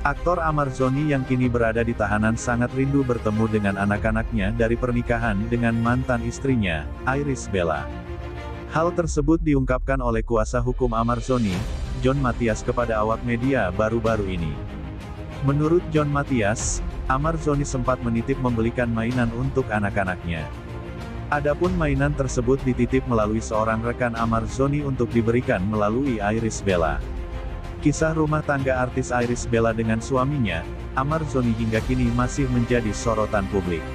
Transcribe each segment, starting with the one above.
Aktor Amar Zoni yang kini berada di tahanan sangat rindu bertemu dengan anak-anaknya dari pernikahan dengan mantan istrinya, Iris Bella. Hal tersebut diungkapkan oleh kuasa hukum Amar Zoni, John Mathias kepada awak media baru-baru ini. Menurut John Mathias, Amar Zoni sempat menitip membelikan mainan untuk anak-anaknya. Adapun mainan tersebut dititip melalui seorang rekan Amar Zoni untuk diberikan melalui Iris Bella. Kisah rumah tangga artis Iris Bella dengan suaminya, Amar Zoni hingga kini masih menjadi sorotan publik.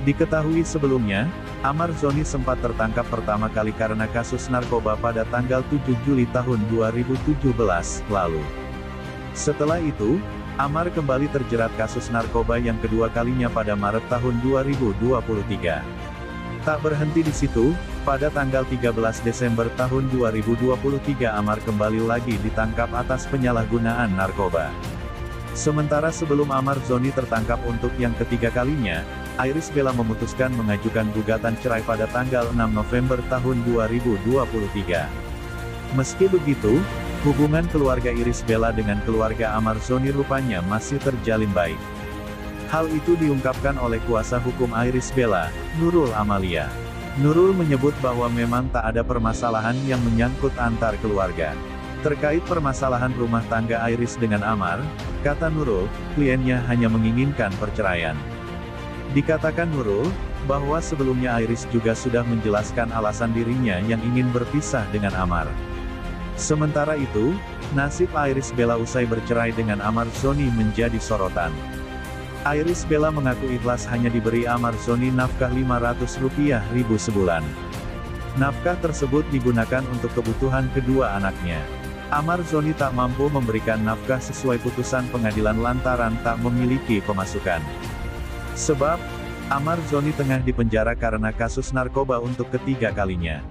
Diketahui sebelumnya, Amar Zoni sempat tertangkap pertama kali karena kasus narkoba pada tanggal 7 Juli tahun 2017 lalu. Setelah itu, Amar kembali terjerat kasus narkoba yang kedua kalinya pada Maret tahun 2023. Tak berhenti di situ, pada tanggal 13 Desember tahun 2023 Amar kembali lagi ditangkap atas penyalahgunaan narkoba. Sementara sebelum Amar Zoni tertangkap untuk yang ketiga kalinya, Iris Bella memutuskan mengajukan gugatan cerai pada tanggal 6 November tahun 2023. Meski begitu, hubungan keluarga Iris Bella dengan keluarga Amar Zoni rupanya masih terjalin baik. Hal itu diungkapkan oleh kuasa hukum Iris Bella, Nurul Amalia. Nurul menyebut bahwa memang tak ada permasalahan yang menyangkut antar keluarga. Terkait permasalahan rumah tangga Iris dengan Amar, kata Nurul, kliennya hanya menginginkan perceraian. Dikatakan Nurul, bahwa sebelumnya Iris juga sudah menjelaskan alasan dirinya yang ingin berpisah dengan Amar. Sementara itu, nasib Iris Bella usai bercerai dengan Amar Zoni menjadi sorotan. Iris Bella mengaku ikhlas hanya diberi Amar Zoni nafkah Rp500.000 sebulan. Nafkah tersebut digunakan untuk kebutuhan kedua anaknya. Amar Zoni tak mampu memberikan nafkah sesuai putusan pengadilan lantaran tak memiliki pemasukan. Sebab, Amar Zoni tengah dipenjara karena kasus narkoba untuk ketiga kalinya.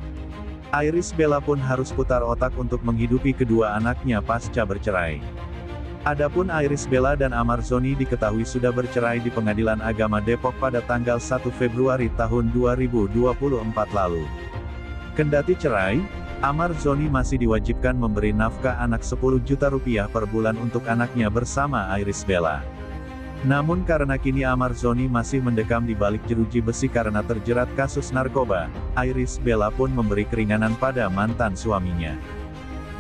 Iris Bella pun harus putar otak untuk menghidupi kedua anaknya pasca bercerai. Adapun Iris Bella dan Amar Zoni diketahui sudah bercerai di Pengadilan Agama Depok pada tanggal 1 Februari tahun 2024 lalu. Kendati cerai, Amar Zoni masih diwajibkan memberi nafkah anak Rp10 juta per bulan untuk anaknya bersama Iris Bella. Namun karena kini Amar Zoni masih mendekam di balik jeruji besi karena terjerat kasus narkoba, Iris Bella pun memberi keringanan pada mantan suaminya.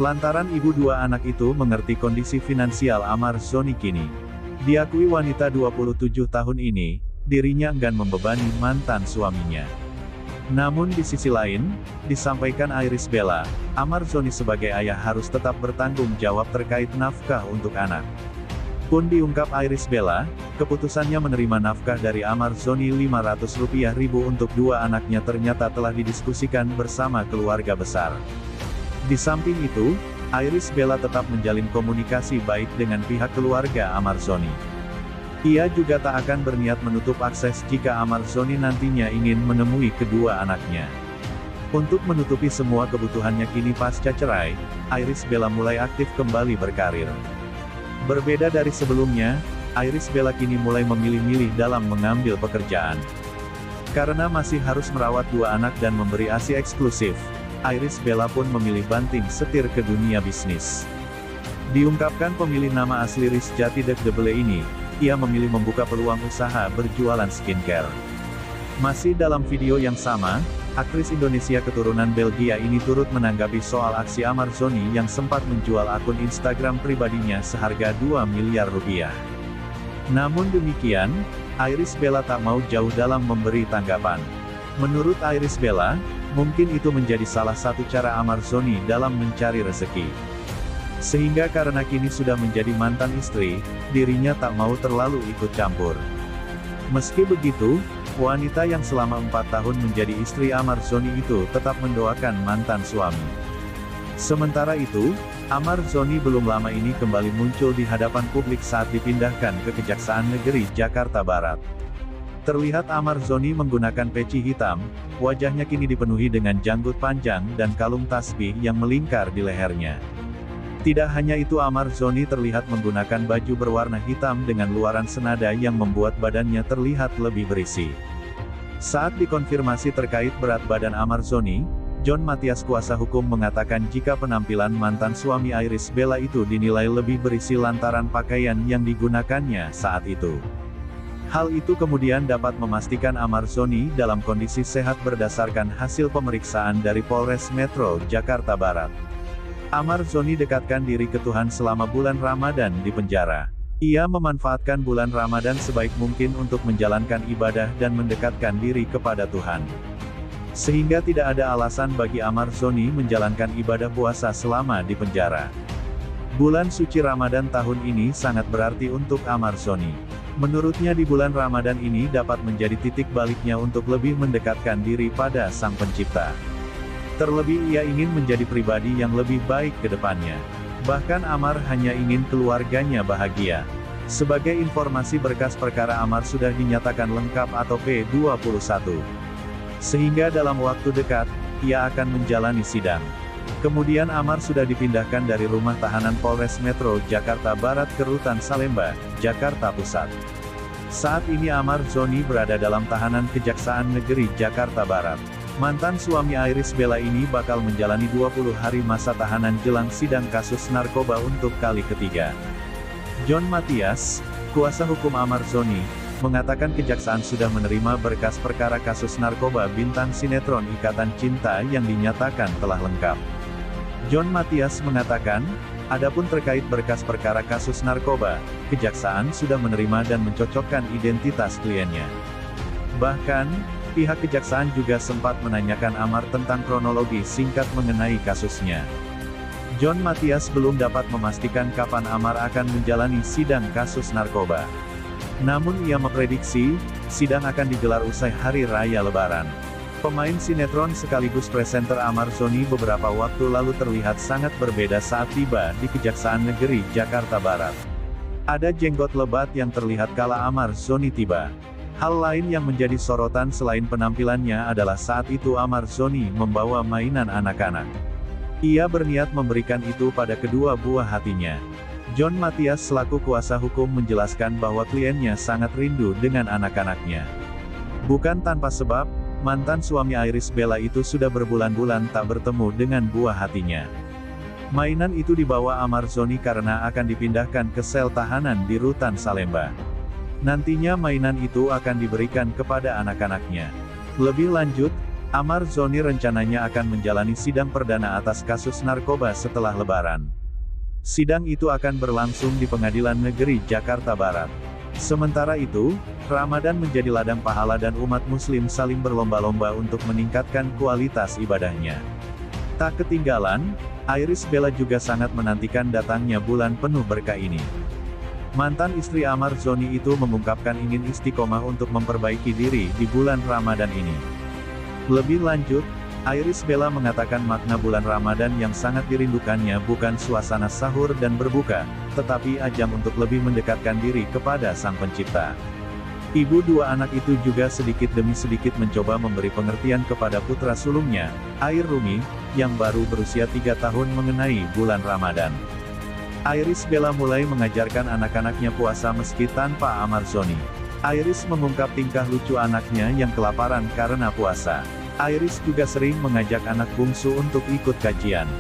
Lantaran ibu dua anak itu mengerti kondisi finansial Amar Zoni kini. Diakui wanita 27 tahun ini, dirinya enggan membebani mantan suaminya. Namun di sisi lain, disampaikan Iris Bella, Amar Zoni sebagai ayah harus tetap bertanggung jawab terkait nafkah untuk anak. Pun diungkap Iris Bella, keputusannya menerima nafkah dari Amar Zoni Rp500.000 untuk dua anaknya ternyata telah didiskusikan bersama keluarga besar. Di samping itu, Iris Bella tetap menjalin komunikasi baik dengan pihak keluarga Amar Zoni. Ia juga tak akan berniat menutup akses jika Amar Zoni nantinya ingin menemui kedua anaknya. Untuk menutupi semua kebutuhannya kini pasca cerai, Iris Bella mulai aktif kembali berkarir. Berbeda dari sebelumnya, Iris Bella kini mulai memilih-milih dalam mengambil pekerjaan. Karena masih harus merawat dua anak dan memberi ASI eksklusif, Iris Bella pun memilih banting setir ke dunia bisnis. Diungkapkan pemilik nama asli Rizjati Debele ini, ia memilih membuka peluang usaha berjualan skincare. Masih dalam video yang sama, aktris Indonesia keturunan Belgia ini turut menanggapi soal aksi Amar Zoni yang sempat menjual akun Instagram pribadinya seharga Rp2 miliar. Namun demikian, Iris Bella tak mau jauh dalam memberi tanggapan. Menurut Iris Bella, mungkin itu menjadi salah satu cara Amar Zoni dalam mencari rezeki. Sehingga karena kini sudah menjadi mantan istri, dirinya tak mau terlalu ikut campur. Meski begitu, wanita yang selama 4 tahun menjadi istri Amar Zoni itu tetap mendoakan mantan suami. Sementara itu, Amar Zoni belum lama ini kembali muncul di hadapan publik saat dipindahkan ke Kejaksaan Negeri Jakarta Barat. Terlihat Amar Zoni menggunakan peci hitam, wajahnya kini dipenuhi dengan janggut panjang dan kalung tasbih yang melingkar di lehernya. Tidak hanya itu, Amar Zoni terlihat menggunakan baju berwarna hitam dengan luaran senada yang membuat badannya terlihat lebih berisi. Saat dikonfirmasi terkait berat badan Amar Zoni, John Matias kuasa hukum mengatakan jika penampilan mantan suami Irish Bella itu dinilai lebih berisi lantaran pakaian yang digunakannya saat itu. Hal itu kemudian dapat memastikan Ahmad Zoni dalam kondisi sehat berdasarkan hasil pemeriksaan dari Polres Metro Jakarta Barat. Ahmad Zoni dekatkan diri ke Tuhan selama bulan Ramadan di penjara. Ia memanfaatkan bulan Ramadan sebaik mungkin untuk menjalankan ibadah dan mendekatkan diri kepada Tuhan. Sehingga tidak ada alasan bagi Ahmad Zoni menjalankan ibadah puasa selama di penjara. Bulan suci Ramadan tahun ini sangat berarti untuk Ahmad Zoni. Menurutnya di bulan Ramadan ini dapat menjadi titik baliknya untuk lebih mendekatkan diri pada Sang Pencipta. Terlebih ia ingin menjadi pribadi yang lebih baik ke depannya. Bahkan Ahmad hanya ingin keluarganya bahagia. Sebagai informasi, berkas perkara Ahmad sudah dinyatakan lengkap atau P21. Sehingga dalam waktu dekat, ia akan menjalani sidang. Kemudian Ahmad sudah dipindahkan dari rumah tahanan Polres Metro Jakarta Barat ke Rutan Salemba, Jakarta Pusat. Saat ini Ahmad Zoni berada dalam tahanan Kejaksaan Negeri Jakarta Barat. Mantan suami Irish Bella ini bakal menjalani 20 hari masa tahanan jelang sidang kasus narkoba untuk kali ketiga. John Matias, kuasa hukum Ahmad Zoni, mengatakan kejaksaan sudah menerima berkas perkara kasus narkoba bintang sinetron Ikatan Cinta yang dinyatakan telah lengkap. John Matias mengatakan, adapun terkait berkas perkara kasus narkoba, kejaksaan sudah menerima dan mencocokkan identitas kliennya. Bahkan, pihak kejaksaan juga sempat menanyakan Ahmad tentang kronologi singkat mengenai kasusnya. John Matias belum dapat memastikan kapan Ahmad akan menjalani sidang kasus narkoba. Namun ia memprediksi, sidang akan digelar usai Hari Raya Lebaran. Pemain sinetron sekaligus presenter Ahmad Zoni beberapa waktu lalu terlihat sangat berbeda saat tiba di Kejaksaan Negeri Jakarta Barat. Ada jenggot lebat yang terlihat kala Ahmad Zoni tiba. Hal lain yang menjadi sorotan selain penampilannya adalah saat itu Ahmad Zoni membawa mainan anak-anak. Ia berniat memberikan itu pada kedua buah hatinya. John Matias selaku kuasa hukum menjelaskan bahwa kliennya sangat rindu dengan anak-anaknya. Bukan tanpa sebab, mantan suami Irish Bella itu sudah berbulan-bulan tak bertemu dengan buah hatinya. Mainan itu dibawa Ahmad Zoni karena akan dipindahkan ke sel tahanan di Rutan Salemba. Nantinya mainan itu akan diberikan kepada anak-anaknya. Lebih lanjut, Ahmad Zoni rencananya akan menjalani sidang perdana atas kasus narkoba setelah Lebaran. Sidang itu akan berlangsung di Pengadilan Negeri Jakarta Barat. Sementara itu, Ramadan menjadi ladang pahala dan umat muslim saling berlomba-lomba untuk meningkatkan kualitas ibadahnya. Tak ketinggalan, Irish Bella juga sangat menantikan datangnya bulan penuh berkah ini. Mantan istri Ahmad Zoni itu mengungkapkan ingin istiqomah untuk memperbaiki diri di bulan Ramadan ini. Lebih lanjut, Irish Bella mengatakan makna bulan Ramadan yang sangat dirindukannya bukan suasana sahur dan berbuka, tetapi ajang untuk lebih mendekatkan diri kepada Sang Pencipta. Ibu dua anak itu juga sedikit demi sedikit mencoba memberi pengertian kepada putra sulungnya, Air Rumi, yang baru berusia 3 tahun mengenai bulan Ramadan. Irish Bella mulai mengajarkan anak-anaknya puasa meski tanpa Ahmad Zoni. Iris mengungkap tingkah lucu anaknya yang kelaparan karena puasa. Iris juga sering mengajak anak bungsu untuk ikut kajian.